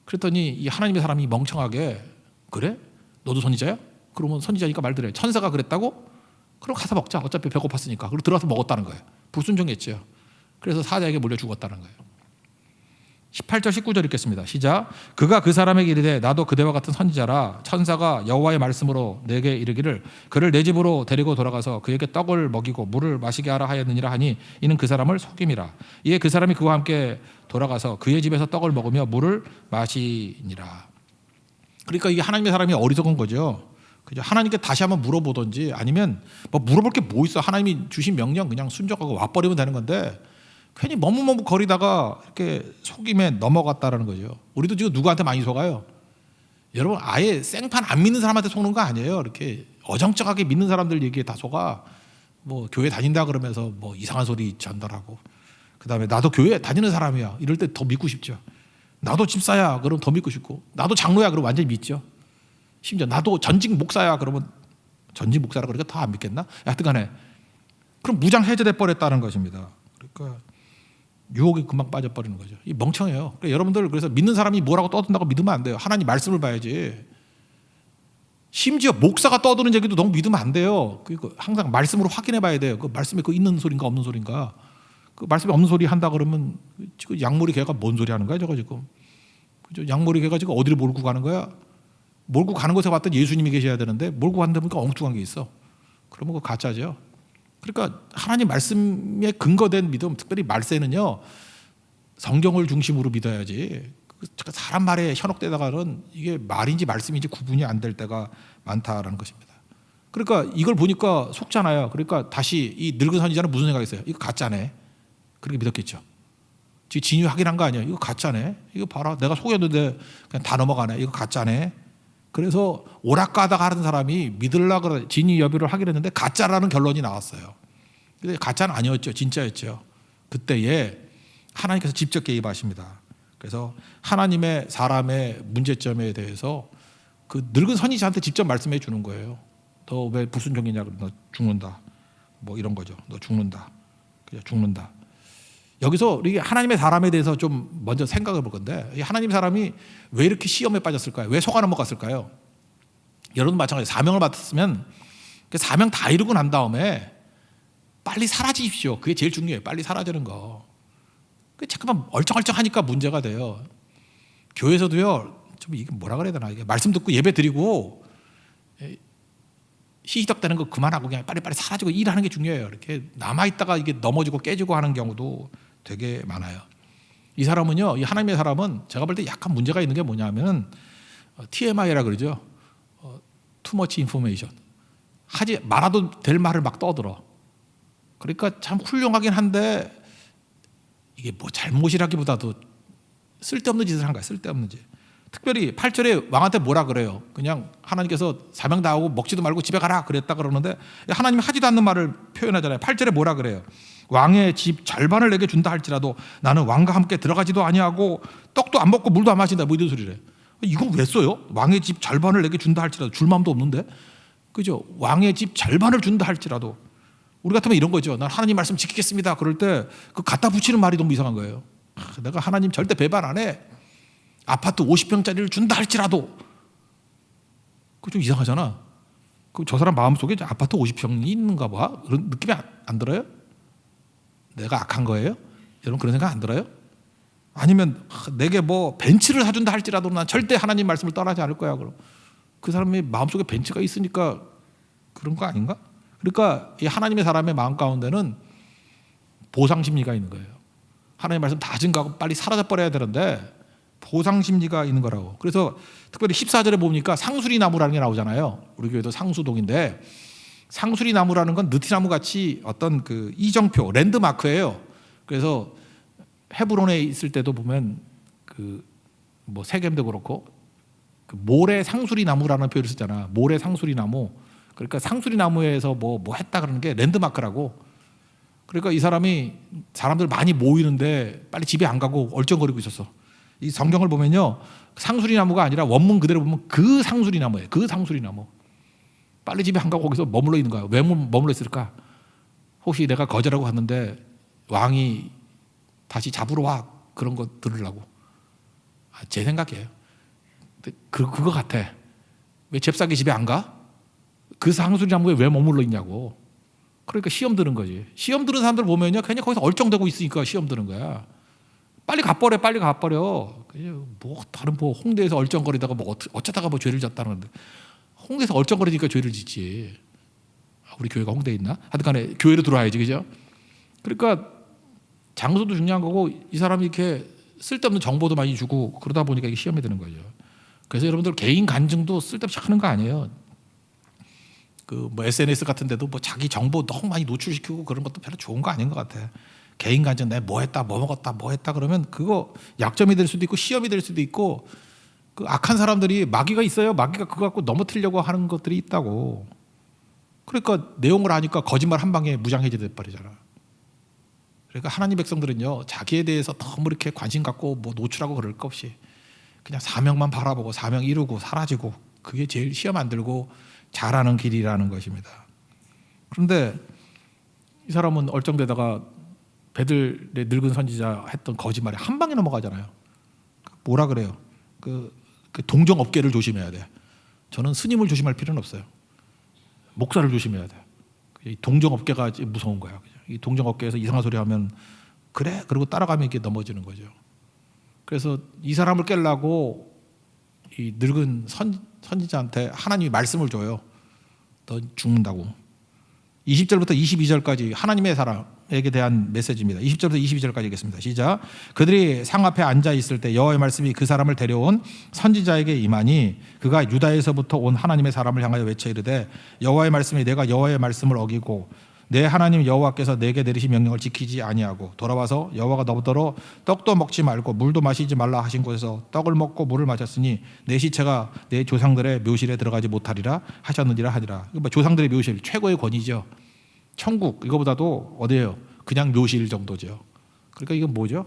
그랬더니 이 하나님의 사람이 멍청하게, 그래? 너도 선지자야? 그러면 선지자니까 말들어요. 천사가 그랬다고? 그럼 가서 먹자. 어차피 배고팠으니까. 그리고 들어가서 먹었다는 거예요. 불순종했죠. 그래서 사자에게 물려 죽었다는 거예요. 18절 19절 읽겠습니다. 시작. 그가 그 사람에게 이르되 나도 그대와 같은 선지자라. 천사가 여호와의 말씀으로 내게 이르기를 그를 내 집으로 데리고 돌아가서 그에게 떡을 먹이고 물을 마시게 하라 하였느니라 하니 이는 그 사람을 속임이라. 이에 그 사람이 그와 함께 돌아가서 그의 집에서 떡을 먹으며 물을 마시니라. 그러니까 이게 하나님의 사람이 어리석은 거죠. 그죠? 하나님께 다시 한번 물어보든지 아니면 뭐 물어볼 게 뭐 있어. 하나님이 주신 명령 그냥 순종하고 와버리면 되는 건데 괜히 머뭇머뭇 거리다가 이렇게 속임에 넘어갔다라는 거죠. 우리도 지금 누구한테 많이 속아요? 여러분 아예 생판 안 믿는 사람한테 속는 거 아니에요. 이렇게 어정쩡하게 믿는 사람들 얘기에 다 속아. 뭐 교회 다닌다 그러면서 뭐 이상한 소리 전달하고, 그다음에 나도 교회 다니는 사람이야 이럴 때 더 믿고 싶죠. 나도 집사야 그러면 더 믿고 싶고, 나도 장로야 그러면 완전히 믿죠. 심지어 나도 전직 목사야 그러면 전직 목사라 그러니까 더 안 믿겠나? 하여튼간에 그럼 무장 해제돼 버렸다는 것입니다. 그러니까 유혹에 금방 빠져버리는 거죠. 이 멍청해요. 그러니까 여러분들 그래서 믿는 사람이 뭐라고 떠든다고 믿으면 안 돼요. 하나님 말씀을 봐야지. 심지어 목사가 떠드는 얘기도 너무 믿으면 안 돼요. 그리고 항상 말씀으로 확인해 봐야 돼요. 그 말씀에 그 있는 소리인가 없는 소리인가. 그 말씀에 없는 소리 한다 그러면 지금 양머리 개가 뭔 소리 하는 거야 저거 지금. 그죠? 양머리 개가 지금 어디를 몰고 가는 거야? 몰고 가는 곳에 봤더니 예수님이 계셔야 되는데 몰고 갔는데 보니까 엉뚱한 게 있어. 그러면 그거 가짜죠. 그러니까 하나님 말씀에 근거된 믿음, 특별히 말세는요 성경을 중심으로 믿어야지 사람 말에 현혹되다가는 이게 말인지 말씀인지 구분이 안 될 때가 많다라는 것입니다. 그러니까 이걸 보니까 속잖아요. 그러니까 다시 이 늙은 선지자는 무슨 생각했어요? 이거 가짜네. 그렇게 믿었겠죠. 지금 진위 확인한 거 아니에요? 이거 가짜네. 이거 봐라. 내가 속였는데 그냥 다 넘어가네. 이거 가짜네. 그래서 오락가닥 하는 사람이 믿으려고 진위 여부를 확인했는데 가짜라는 결론이 나왔어요. 근데 가짜는 아니었죠. 진짜였죠. 그때에 하나님께서 직접 개입하십니다. 그래서 하나님의 사람의 문제점에 대해서 그 늙은 선지자한테 직접 말씀해 주는 거예요. 너 왜 불순종이냐? 그러면 너 죽는다. 뭐 이런 거죠. 너 죽는다. 그냥 죽는다. 여기서 우리 하나님의 사람에 대해서 좀 먼저 생각해 볼 건데, 하나님의 사람이 왜 이렇게 시험에 빠졌을까요? 왜 속아 넘어갔을까요? 여러분 마찬가지 사명을 맡았으면 그 사명 다 이루고 난 다음에 빨리 사라지십시오. 그게 제일 중요해요. 빨리 사라지는 거. 잠깐만 얼쩡얼쩡하니까 문제가 돼요. 교회에서도요, 좀 이게 뭐라 그래야 되나, 이게 말씀 듣고 예배 드리고 시시덕대는 거 그만하고 그냥 빨리빨리 사라지고 일하는 게 중요해요. 이렇게 남아있다가 이게 넘어지고 깨지고 하는 경우도 되게 많아요. 이 사람은요, 이 하나님의 사람은 제가 볼 때 약간 문제가 있는 게 뭐냐면 TMI라 그러죠. Too much information. 하지 말아도 될 말을 막 떠들어. 그러니까 참 훌륭하긴 한데 이게 뭐 잘못이라기보다도 쓸데없는 짓을 한 거야. 쓸데없는 짓. 특별히 8절에 왕한테 뭐라 그래요? 그냥 하나님께서 사명 다하고 먹지도 말고 집에 가라 그랬다 그러는데 하나님이 하지도 않는 말을 표현하잖아요. 8절에 뭐라 그래요? 왕의 집 절반을 내게 준다 할지라도 나는 왕과 함께 들어가지도 아니하고 떡도 안 먹고 물도 안 마신다. 뭐 이런 소리래. 이거 왜 써요? 왕의 집 절반을 내게 준다 할지라도 줄 마음도 없는데. 그죠? 왕의 집 절반을 준다 할지라도. 우리 같으면 이런 거죠. 난 하나님 말씀 지키겠습니다. 그럴 때 그 갖다 붙이는 말이 너무 이상한 거예요. 내가 하나님 절대 배반 안 해. 아파트 50평짜리를 준다 할지라도. 그거 좀 이상하잖아. 그럼 저 사람 마음속에 아파트 50평이 있는가 봐. 그런 느낌이 안 들어요? 내가 악한 거예요? 여러분 그런 생각 안 들어요? 아니면 내게 뭐 벤츠를 사준다 할지라도 난 절대 하나님 말씀을 떠나지 않을 거야. 그럼 그 사람의 마음속에 벤츠가 있으니까 그런 거 아닌가? 그러니까 이 하나님의 사람의 마음 가운데는 보상 심리가 있는 거예요. 하나님 말씀 다 증거하고 빨리 사라져 버려야 되는데 보상 심리가 있는 거라고. 그래서 특별히 14절에 보니까 상수리 나무라는 게 나오잖아요. 우리 교회도 상수동인데 상수리 나무라는 건 느티나무 같이 어떤 그 이정표 랜드마크예요. 그래서 헤브론에 있을 때도 보면 그 뭐 세겜도 그렇고 그 모래 상수리 나무라는 표현을 쓰잖아. 모래 상수리 나무. 그러니까 상수리 나무에서 뭐 했다 그러는 게 랜드마크라고. 그러니까 이 사람이 사람들 많이 모이는데 빨리 집에 안 가고 얼쩡거리고 있었어. 이 성경을 보면요, 상수리 나무가 아니라 원문 그대로 보면 그 상수리 나무예요. 그 상수리 나무. 빨리 집에 안 가고 거기서 머물러 있는 거야. 왜 머물러 있을까? 혹시 내가 거절하고 갔는데 왕이 다시 잡으러 와, 그런 거 들으려고. 제 생각이에요. 그거 같아. 왜 잽싸게 집에 안 가? 그 상수리 나무에 왜 머물러 있냐고. 그러니까 시험 드는 거지. 시험 드는 사람들 보면요, 그냥 거기서 얼쩡대고 있으니까 시험 드는 거야. 빨리 가버려, 빨리 가버려. 뭐 다른 뭐 홍대에서 얼쩡거리다가 뭐 어쩌다가 뭐 죄를 졌다는데 홍대에서 얼쩡거리니까 죄를 짓지. 우리 교회가 홍대에 있나? 하여튼간에 교회로 들어와야지, 그죠? 그러니까 장소도 중요한 거고 이 사람이 이렇게 쓸데없는 정보도 많이 주고 그러다 보니까 이게 시험에 드는 거죠. 그래서 여러분들 개인 간증도 쓸데없이 하는 거 아니에요. 그 뭐 SNS 같은 데도 뭐 자기 정보 너무 많이 노출시키고 그런 것도 별로 좋은 거 아닌 것 같아. 개인 간증 내가 뭐 했다, 뭐 먹었다, 뭐 했다 그러면 그거 약점이 될 수도 있고 시험이 될 수도 있고 그 악한 사람들이 마귀가 있어요. 마귀가 그거 갖고 넘어뜨리려고 하는 것들이 있다고. 그러니까 내용을 하니까 거짓말 한 방에 무장해제 돼버리잖아. 그러니까 하나님 백성들은요, 자기에 대해서 너무 이렇게 관심 갖고 뭐 노출하고 그럴 거 없이 그냥 사명만 바라보고 사명 이루고 사라지고 그게 제일 시험 안 들고 잘하는 길이라는 것입니다. 그런데 이 사람은 얼쩡대다가 베들의 늙은 선지자 했던 거짓말이 한 방에 넘어가잖아요. 뭐라 그래요? 그 동정업계를 조심해야 돼. 저는 스님을 조심할 필요는 없어요. 목사를 조심해야 돼. 이 동정업계가 무서운 거야. 이 동정업계에서 이상한 소리 하면 그래? 그러고 따라가면 이렇게 넘어지는 거죠. 그래서 이 사람을 깨려고 이 늙은 선지자한테 하나님이 말씀을 줘요. 너 죽는다고. 20절부터 22절까지 하나님의 사람에게 대한 메시지입니다. 20절부터 22절까지 읽겠습니다. 시작. 그들이 상 앞에 앉아 있을 때 여호와의 말씀이 그 사람을 데려온 선지자에게 임하니 그가 유다에서부터 온 하나님의 사람을 향하여 외쳐 이르되 여호와의 말씀이 내가 여호와의 말씀을 어기고 내 하나님 여호와께서 내게 내리신 명령을 지키지 아니하고 돌아와서 여호와가 너더러 떡도 먹지 말고 물도 마시지 말라 하신 곳에서 떡을 먹고 물을 마셨으니 내 시체가 내 조상들의 묘실에 들어가지 못하리라 하셨느니라 하니라. 조상들의 묘실 최고의 권위죠. 천국 이거보다도 어디예요? 그냥 묘실 정도죠. 그러니까 이건 뭐죠?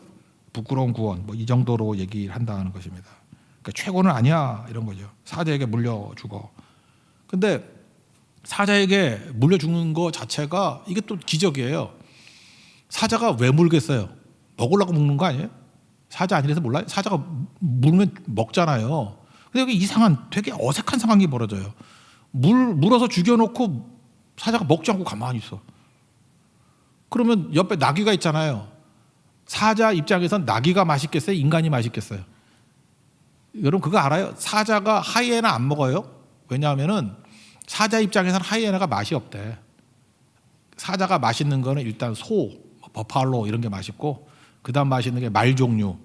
부끄러운 구원 뭐 이 정도로 얘기를 한다는 것입니다. 그러니까 최고는 아니야 이런 거죠. 사자에게 물려주고. 근데 사자에게 물려 죽는 거 자체가 이게 또 기적이에요. 사자가 왜 물겠어요? 먹으려고 먹는 거 아니에요? 사자 아니라서 몰라요? 사자가 물면 먹잖아요. 근데 여기 이상한 되게 어색한 상황이 벌어져요. 물어서 죽여놓고 사자가 먹지 않고 가만히 있어. 그러면 옆에 나귀가 있잖아요. 사자 입장에선 나귀가 맛있겠어요? 인간이 맛있겠어요? 여러분 그거 알아요? 사자가 하이에나 안 먹어요? 왜냐하면은 사자 입장에서는 하이에나가 맛이 없대. 사자가 맛있는 거는 일단 소, 버팔로 이런 게 맛있고 그 다음 맛있는 게 말 종류.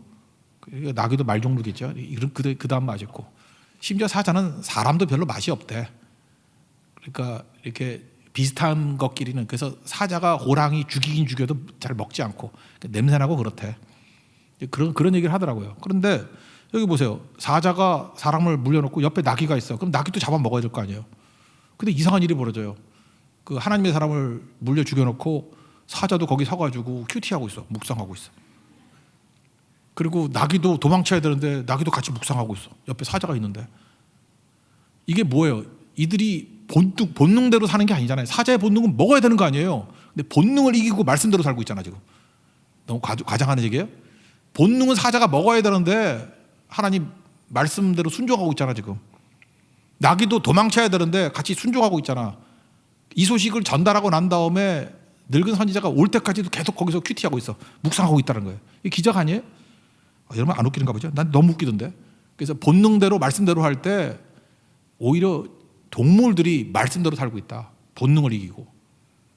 나귀도 말 종류겠죠. 그 다음 맛있고 심지어 사자는 사람도 별로 맛이 없대. 그러니까 이렇게 비슷한 것끼리는 그래서 사자가 호랑이 죽이긴 죽여도 잘 먹지 않고 냄새나고 그렇대. 그런 얘기를 하더라고요. 그런데 여기 보세요. 사자가 사람을 물려놓고 옆에 나귀가 있어. 그럼 나귀도 잡아 먹어야 될 거 아니에요. 근데 이상한 일이 벌어져요. 그 하나님의 사람을 물려 죽여놓고 사자도 거기 서가지고 큐티하고 있어. 묵상하고 있어. 그리고 나귀도 도망쳐야 되는데 나귀도 같이 묵상하고 있어. 옆에 사자가 있는데. 이게 뭐예요? 이들이 본능대로 사는 게 아니잖아요. 사자의 본능은 먹어야 되는 거 아니에요. 근데 본능을 이기고 말씀대로 살고 있잖아 지금. 너무 과장하는 얘기예요? 본능은 사자가 먹어야 되는데 하나님 말씀대로 순종하고 있잖아 지금. 나귀도 도망쳐야 되는데 같이 순종하고 있잖아. 이 소식을 전달하고 난 다음에 늙은 선지자가 올 때까지도 계속 거기서 큐티하고 있어. 묵상하고 있다는 거예요. 이게 기적 아니에요? 여러분 안 웃기는가 보죠? 난 너무 웃기던데. 그래서 본능대로 말씀대로 할 때 오히려 동물들이 말씀대로 살고 있다. 본능을 이기고.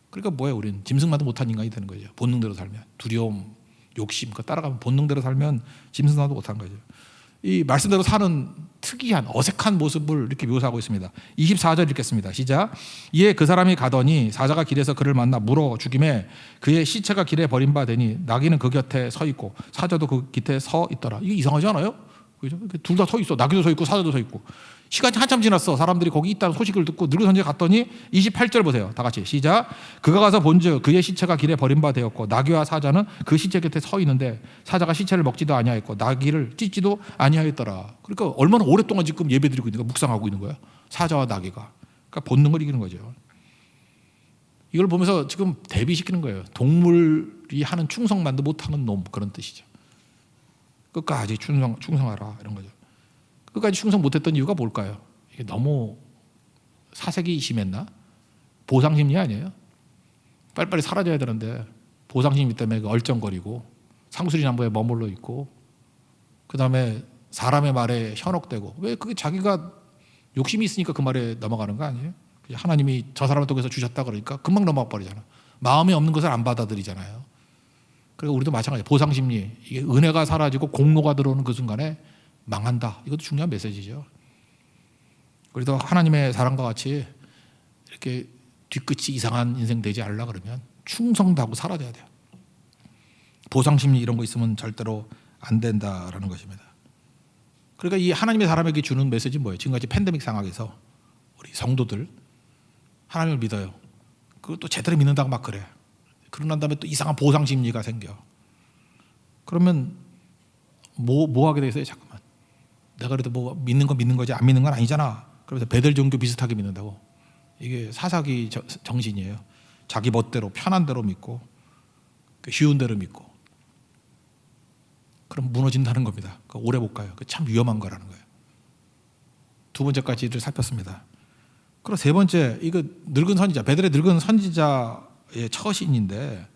그러니까 뭐예요? 우리는 짐승만도 못한 인간이 되는 거죠. 본능대로 살면. 두려움, 욕심 그거 따라가면 본능대로 살면 짐승만도 못한 거죠. 이 말씀대로 사는 특이한 어색한 모습을 이렇게 묘사하고 있습니다. 24절 읽겠습니다. 시작. 이에 그 사람이 가더니 사자가 길에서 그를 만나 물어 죽임에 그의 시체가 길에 버림받으니 나귀는 그 곁에 서 있고 사자도 그 곁에 서 있더라. 이게 이상하지 않아요? 그죠? 둘 다 서 있어. 나귀도 서 있고 사자도 서 있고. 시간이 한참 지났어. 사람들이 거기 있다는 소식을 듣고 늙은 선지자 갔더니 28절 보세요. 다 같이 시작. 그가 가서 본즉 그의 시체가 길에 버림바 되었고 나귀와 사자는 그 시체 곁에 서 있는데 사자가 시체를 먹지도 아니하였고 나귀를 찢지도 아니하였더라. 그러니까 얼마나 오랫동안 지금 예배드리고 있는 거야. 묵상하고 있는 거야. 사자와 나귀가. 그러니까 본능을 이기는 거죠. 이걸 보면서 지금 대비시키는 거예요. 동물이 하는 충성만도 못하는 놈 그런 뜻이죠. 끝까지 충성하라 이런 거죠. 끝까지 충성 못했던 이유가 뭘까요? 이게 너무 사색이 심했나? 보상심리 아니에요? 빨리빨리 사라져야 되는데 보상심리 때문에 얼쩡거리고 상수리나무에 머물러 있고 그 다음에 사람의 말에 현혹되고 왜 그게 자기가 욕심이 있으니까 그 말에 넘어가는 거 아니에요? 하나님이 저 사람을 통해서 주셨다 그러니까 금방 넘어가 버리잖아. 마음에 없는 것을 안 받아들이잖아요. 그리고 우리도 마찬가지예요. 보상심리 이게 은혜가 사라지고 공로가 들어오는 그 순간에 망한다. 이것도 중요한 메시지죠. 그래도 하나님의 사랑과 같이 이렇게 뒤끝이 이상한 인생 되지 않으려 그러면 충성도 하고 살아야 돼요. 보상심리 이런 거 있으면 절대로 안 된다라는 것입니다. 그러니까 이 하나님의 사람에게 주는 메시지는 뭐예요? 지금까지 팬데믹 상황에서 우리 성도들 하나님을 믿어요. 그것도 제대로 믿는다고 막 그래. 그러고 난 다음에 또 이상한 보상심리가 생겨. 그러면 뭐 하게 되겠어요? 잠깐만. 내가 그래도 뭐 믿는 건 믿는 거지 안 믿는 건 아니잖아. 그러면서 베델 종교 비슷하게 믿는다고. 이게 사사기 정신이에요. 자기 멋대로 편한 대로 믿고 쉬운 대로 믿고. 그럼 무너진다는 겁니다. 오래 못 가요. 참 위험한 거라는 거예요. 두 번째까지를 살폈습니다. 그리고 세 번째 이거 늙은 선지자 베델의 늙은 선지자의 처신인데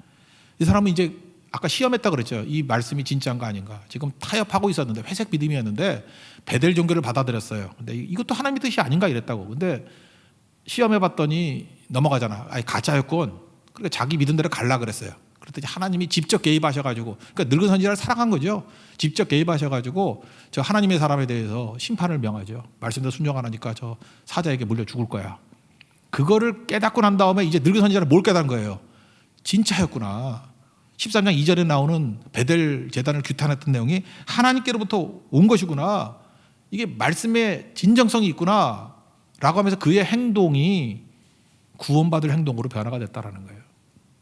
이 사람은 이제 아까 시험했다 그랬죠. 이 말씀이 진짜인가 아닌가. 지금 타협하고 있었는데 회색 믿음이었는데 베델 종교를 받아들였어요. 근데 이것도 하나님의 뜻이 아닌가 이랬다고. 근데 시험해봤더니 넘어가잖아. 아니 가짜였군. 그러니까 자기 믿은 대로 갈라 그랬어요. 그랬더니 하나님이 직접 개입하셔가지고 그러니까 늙은 선지자를 사랑한 거죠. 직접 개입하셔가지고 저 하나님의 사람에 대해서 심판을 명하죠. 말씀대로 순종하니까 저 사자에게 물려 죽을 거야. 그거를 깨닫고 난 다음에 이제 늙은 선지자는 뭘 깨달은 거예요. 진짜였구나. 13장 2절에 나오는 베델 제단을 규탄했던 내용이 하나님께로부터 온 것이구나. 이게 말씀의 진정성이 있구나 라고 하면서 그의 행동이 구원받을 행동으로 변화가 됐다는 거예요.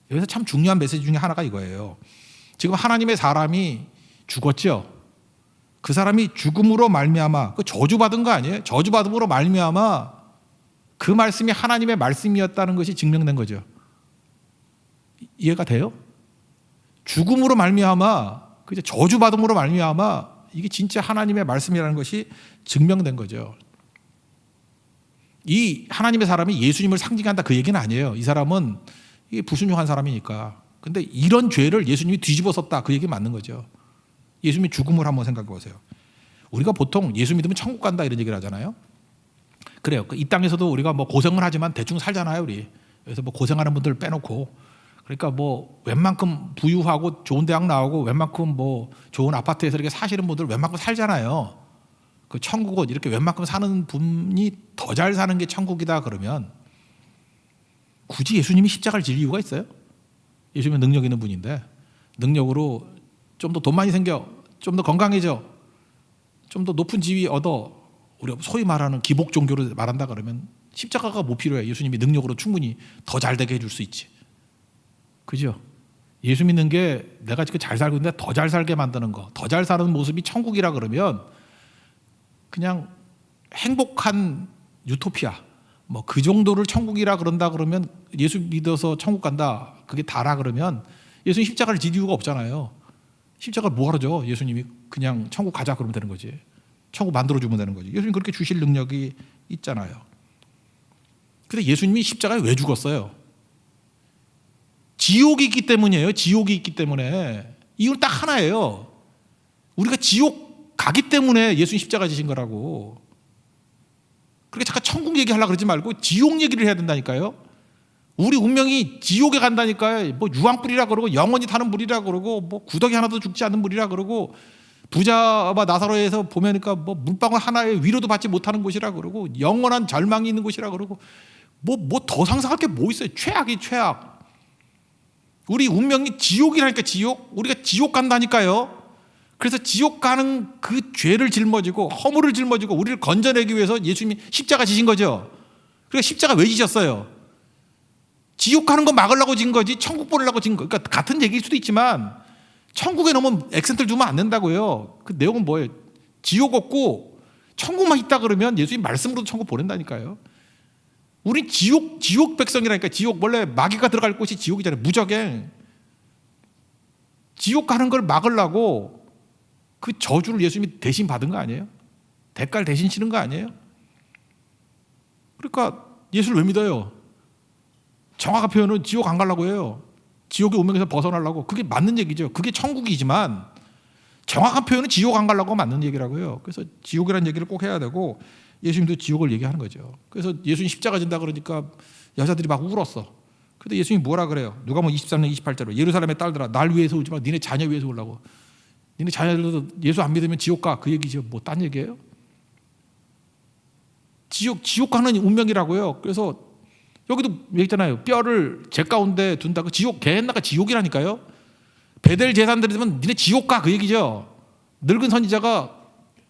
여기서 참 중요한 메시지 중에 하나가 이거예요. 지금 하나님의 사람이 죽었죠. 그 사람이 죽음으로 말미암아 그 저주받은 거 아니에요? 저주받음으로 말미암아 그 말씀이 하나님의 말씀이었다는 것이 증명된 거죠. 이해가 돼요? 죽음으로 말미암아 그죠? 저주받음으로 말미암아 이게 진짜 하나님의 말씀이라는 것이 증명된 거죠. 이 하나님의 사람이 예수님을 상징한다 그 얘기는 아니에요. 이 사람은 이게 불순종한 사람이니까. 근데 이런 죄를 예수님이 뒤집어 썼다 그 얘기 맞는 거죠. 예수님이 죽음을 한번 생각해 보세요. 우리가 보통 예수 믿으면 천국 간다 이런 얘기를 하잖아요. 그래요. 이 땅에서도 우리가 뭐 고생을 하지만 대충 살잖아요, 우리. 그래서 뭐 고생하는 분들 빼놓고. 그러니까 뭐 웬만큼 부유하고 좋은 대학 나오고 웬만큼 뭐 좋은 아파트에서 이렇게 사시는 분들 웬만큼 살잖아요. 그 천국은 이렇게 웬만큼 사는 분이 더 잘 사는 게 천국이다 그러면 굳이 예수님이 십자가를 질 이유가 있어요? 예수님은 능력 있는 분인데 능력으로 좀 더 돈 많이 생겨, 좀 더 건강해져, 좀 더 높은 지위 얻어 우리가 소위 말하는 기복 종교를 말한다 그러면 십자가가 뭐 필요해? 예수님이 능력으로 충분히 더 잘 되게 해줄 수 있지. 그죠? 예수 믿는 게 내가 지금 잘 살고 있는데 더 잘 살게 만드는 거, 더 잘 사는 모습이 천국이라 그러면 그냥 행복한 유토피아 뭐 그 정도를 천국이라 그런다 그러면 예수 믿어서 천국 간다 그게 다라 그러면 예수님 십자가를 질 이유가 없잖아요. 십자가를 뭐하러 줘? 예수님이 그냥 천국 가자 그러면 되는 거지. 천국 만들어주면 되는 거지. 예수님 그렇게 주실 능력이 있잖아요. 근데 예수님이 십자가에 왜 죽었어요? 지옥이 있기 때문이에요. 지옥이 있기 때문에. 이유는 딱 하나예요. 우리가 지옥 가기 때문에 예수님 십자가 지신 거라고. 그렇게 잠깐 천국 얘기하려고 그러지 말고 지옥 얘기를 해야 된다니까요. 우리 운명이 지옥에 간다니까요. 뭐 유황불이라 그러고 영원히 타는 불이라 그러고 뭐 구더기 하나도 죽지 않는 불이라 그러고 부자와 나사로에서 보면니까 뭐 물방울 하나의 위로도 받지 못하는 곳이라 그러고 영원한 절망이 있는 곳이라 그러고 뭐 더 상상할 게 뭐 있어요. 최악이 최악. 우리 운명이 지옥이라니까 지옥. 우리가 지옥 간다니까요. 그래서 지옥 가는 그 죄를 짊어지고 허물을 짊어지고 우리를 건져내기 위해서 예수님이 십자가 지신 거죠. 그러니까 십자가 왜 지셨어요? 지옥 가는 거 막으려고 진 거지 천국 보려고 진 거. 그러니까 같은 얘기일 수도 있지만 천국에 너무 액센트를 두면 안 된다고요. 그 내용은 뭐예요? 지옥 없고 천국만 있다 그러면 예수님 말씀으로도 천국 보낸다니까요. 우리 지옥 백성이라니까. 지옥 원래 마귀가 들어갈 곳이 지옥이잖아요. 무적행. 지옥 가는 걸 막으려고 그 저주를 예수님이 대신 받은 거 아니에요? 대가를 대신 치는 거 아니에요? 그러니까 예수를 왜 믿어요? 정확한 표현은 지옥 안 가려고 해요. 지옥의 운명에서 벗어나려고. 그게 맞는 얘기죠. 그게 천국이지만 정확한 표현은 지옥 안 가려고 맞는 얘기라고요. 그래서 지옥이라는 얘기를 꼭 해야 되고 예수님도 지옥을 얘기하는 거죠. 그래서 예수님 십자가 진다 그러니까 여자들이 막 울었어. 근데 예수님이 뭐라 그래요? 누가복음 23장 28절로 예루살렘의 딸들아 날 위해서 울지 마. 니네 자녀 위해서 울라고. 니네 자녀들도 예수 안 믿으면 지옥 가. 그 얘기죠. 뭐 딴 얘기예요? 지옥 가는 운명이라고요. 그래서 여기도 얘기잖아요. 뼈를 제 가운데 둔다고. 지옥 개했나가 지옥이라니까요. 베델 제사들이 되면 니네 지옥 가. 그 얘기죠. 늙은 선지자가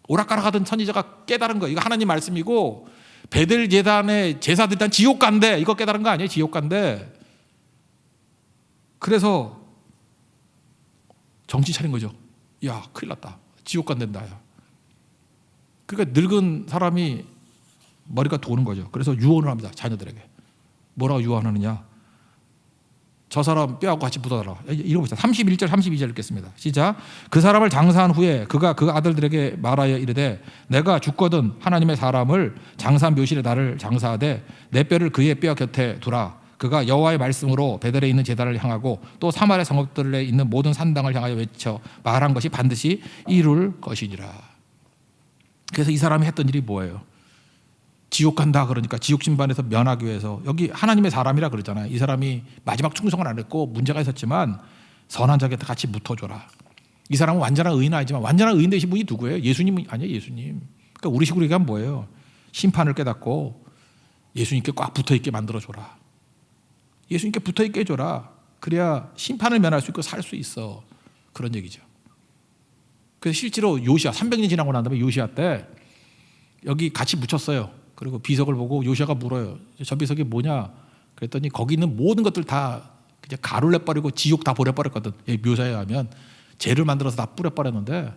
오락가락하던 선지자가 깨달은 거. 이거 하나님 말씀이고 베델 제단의 제사들이 일단 지옥 간대. 이거 깨달은 거 아니에요? 지옥 간대. 그래서 정신 차린 거죠. 야 큰일 났다. 지옥 간댄다. 야. 그러니까 늙은 사람이 머리가 도는 거죠. 그래서 유언을 합니다. 자녀들에게. 뭐라고 유언하느냐. 저 사람 뼈하고 같이 묻어달라. 읽어보시다. 31절 32절 읽겠습니다. 시작. 그 사람을 장사한 후에 그가 그 아들들에게 말하여 이르되 내가 죽거든 하나님의 사람을 장사한 묘실에 나를 장사하되 내 뼈를 그의 뼈 곁에 두라. 그가 여호와의 말씀으로 베델에 있는 제단을 향하고 또 사마리아 성읍들에 있는 모든 산당을 향하여 외쳐 말한 것이 반드시 이룰 것이니라. 그래서 이 사람이 했던 일이 뭐예요? 지옥 간다 그러니까 지옥 심판에서 면하기 위해서 여기 하나님의 사람이라 그러잖아요. 이 사람이 마지막 충성을 안 했고 문제가 있었지만 선한 자한테 같이 묻어줘라. 이 사람은 완전한 의인은 아니지만 완전한 의인 되신 분이 누구예요? 예수님 아니에요. 예수님. 그러니까 우리 식으로 얘기하면 뭐예요? 심판을 깨닫고 예수님께 꽉 붙어있게 만들어줘라. 예수님께 붙어있게 해줘라. 그래야 심판을 면할 수 있고 살 수 있어. 그런 얘기죠. 그래서 실제로 요시야 300년 지나고 난 다음에 요시야 때 여기 같이 묻혔어요. 그리고 비석을 보고 요시야가 물어요. 저 비석이 뭐냐? 그랬더니 거기 있는 모든 것들 다 그냥 가루를 내버리고 지옥 다 보내버렸거든. 묘사에 하면 죄를 만들어서 다 뿌려버렸는데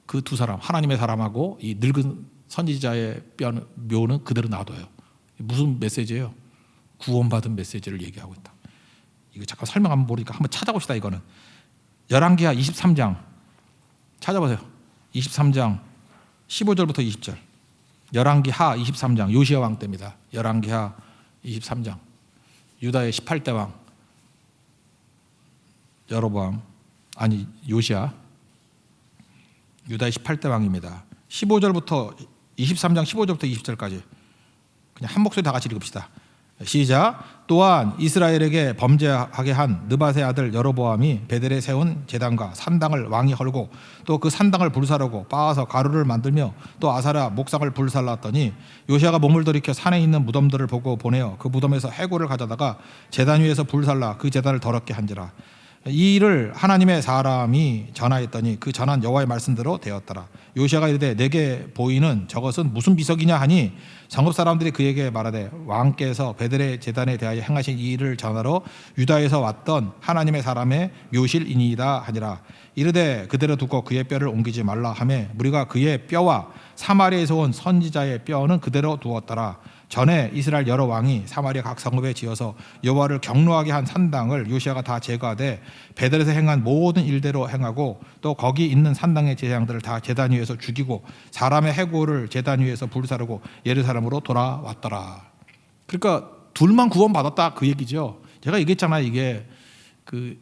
그 두 사람 하나님의 사람하고 이 늙은 선지자의 묘는 그대로 놔둬요. 무슨 메시지예요? 구원받은 메시지를 얘기하고 있다. 이거 잠깐 설명하면 모르니까 한번 찾아봅시다. 이거는 열왕기하 23장 찾아보세요. 23장 15절부터 20절. 열왕기하 23장 요시야 왕 때입니다. 열왕기하 23장 유다의 18대 왕 여로보암 아니 요시야 유다의 18대 왕입니다. 15절부터 23장 15절부터 20절까지 그냥 한 목소리 다 같이 읽읍시다. 시작. 또한 이스라엘에게 범죄하게 한 느밧의 아들 여로보암이 베델에 세운 제단과 산당을 왕이 헐고 또 그 산당을 불사르고 빻아서 가루를 만들며 또 아사라 목상을 불살랐더니 요시아가 몸을 돌이켜 산에 있는 무덤들을 보고 보내어 그 무덤에서 해골을 가져다가 제단 위에서 불살라 그 제단을 더럽게 한지라. 이 일을 하나님의 사람이 전하였더니 그 전한 여호와의 말씀대로 되었더라. 요시아가 이르되 내게 보이는 저것은 무슨 비석이냐 하니 성읍 사람들이 그에게 말하되 왕께서 베델의 제단에 대하여 행하신 이 일을 전하러 유다에서 왔던 하나님의 사람의 묘실이니이다 하니라. 이르되 그대로 두고 그의 뼈를 옮기지 말라 하매 무리가 그의 뼈와 사마리아에서 온 선지자의 뼈는 그대로 두었더라. 전에 이스라엘 여러 왕이 사마리아 각 성읍에 지어서 여호와를 경노하게 한 산당을 요시아가 다 제거하되 베델에서 행한 모든 일대로 행하고 또 거기 있는 산당의 제사장들을 다 제단 위에서 죽이고 사람의 해골을 제단 위에서 불사르고 예루살렘으로 돌아왔더라. 그러니까 둘만 구원받았다 그 얘기죠. 제가 얘기했잖아요. 이게 그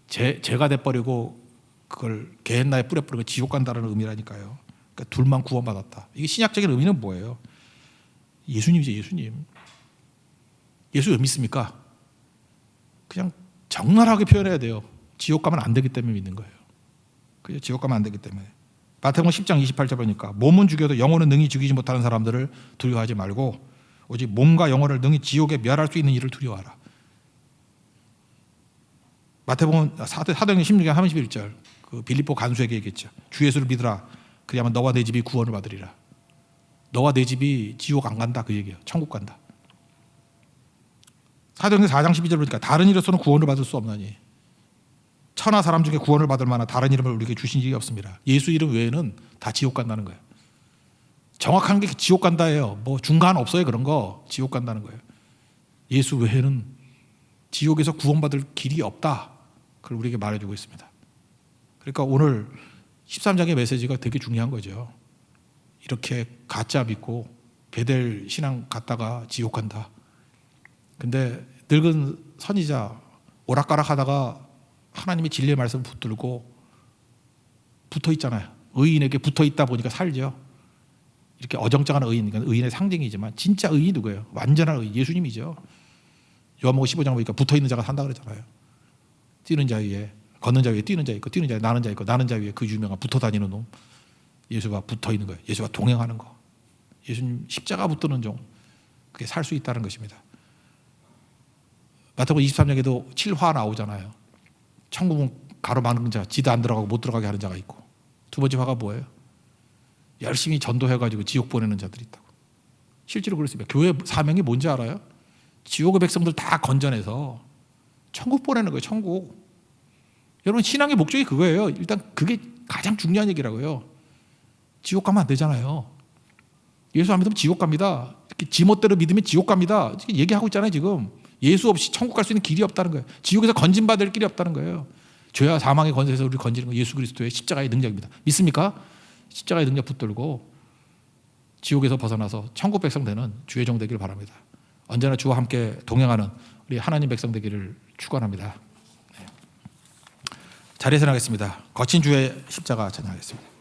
죄가 돼버리고 그걸 게헨나에 뿌려 뿌리면 지옥 간다는 의미라니까요. 그러니까 둘만 구원받았다. 이게 신약적인 의미는 뭐예요? 예수님이죠, 예수님. 예수 왜 믿습니까? 그냥 적나라하게 표현해야 돼요. 지옥 가면 안 되기 때문에 믿는 거예요. 그죠? 지옥 가면 안 되기 때문에. 마태복음 10장 28절 보니까 몸은 죽여도 영혼은 능히 죽이지 못하는 사람들을 두려워하지 말고 오직 몸과 영혼을 능히 지옥에 멸할 수 있는 일을 두려워하라. 마태복음 사도행전 16장 31절 그 빌립보 간수에게 얘기했죠. 주 예수를 믿으라. 그리하면 너와 내 집이 구원을 받으리라. 너와 내 집이 지옥 안 간다 그 얘기예요. 천국 간다. 사도행전 4장 12절 보니까 다른 이로서는 구원을 받을 수 없나니 천하 사람 중에 구원을 받을 만한 다른 이름을 우리에게 주신 적이 없습니다. 예수 이름 외에는 다 지옥 간다는 거예요. 정확한 게 지옥 간다예요. 뭐 중간 없어요. 그런 거 지옥 간다는 거예요. 예수 외에는 지옥에서 구원받을 길이 없다. 그걸 우리에게 말해주고 있습니다. 그러니까 오늘 13장의 메시지가 되게 중요한 거죠. 이렇게 가짜 믿고 베델 신앙 갔다가 지옥 간다. 근데 늙은 선지자 오락가락 하다가 하나님의 진리의 말씀 붙들고 붙어 있잖아요. 의인에게 붙어 있다 보니까 살죠. 이렇게 어정쩡한 의인, 그러니까 의인의 상징이지만 진짜 의인이 누구예요? 완전한 의인, 예수님이죠. 요한복음 15장 보니까 붙어 있는 자가 산다 그러잖아요. 뛰는 자 위에, 걷는 자 위에 뛰는 자 있고, 뛰는 자 위에 나는 자 있고, 나는 자 위에 그 유명한 붙어 다니는 놈. 예수와 붙어 있는 거예요. 예수와 동행하는 거. 예수님 십자가 붙드는 종. 그게 살 수 있다는 것입니다. 마태복음 23장에도 7화 나오잖아요. 천국은 가로막는 자, 지도 안 들어가고 못 들어가게 하는 자가 있고, 두 번째 화가 뭐예요? 열심히 전도해가지고 지옥 보내는 자들이 있다고. 실제로 그렇습니다. 교회 사명이 뭔지 알아요? 지옥의 백성들 다 건져내서 천국 보내는 거예요. 천국. 여러분 신앙의 목적이 그거예요. 일단 그게 가장 중요한 얘기라고요. 지옥 가면 안 되잖아요. 예수 안 믿으면 지옥 갑니다. 이렇게 지멋대로 믿으면 지옥 갑니다. 얘기하고 있잖아요. 지금 예수 없이 천국 갈 수 있는 길이 없다는 거예요. 지옥에서 건진받을 길이 없다는 거예요. 죄와 사망의 권세에서 우리를 건지는 거 예수 그리스도의 십자가의 능력입니다. 믿습니까? 십자가의 능력 붙들고 지옥에서 벗어나서 천국 백성 되는 주의 종 되기를 바랍니다. 언제나 주와 함께 동행하는 우리 하나님 백성 되기를 축원합니다. 네. 자리에서 나가겠습니다. 거친 주의 십자가 찬양하겠습니다.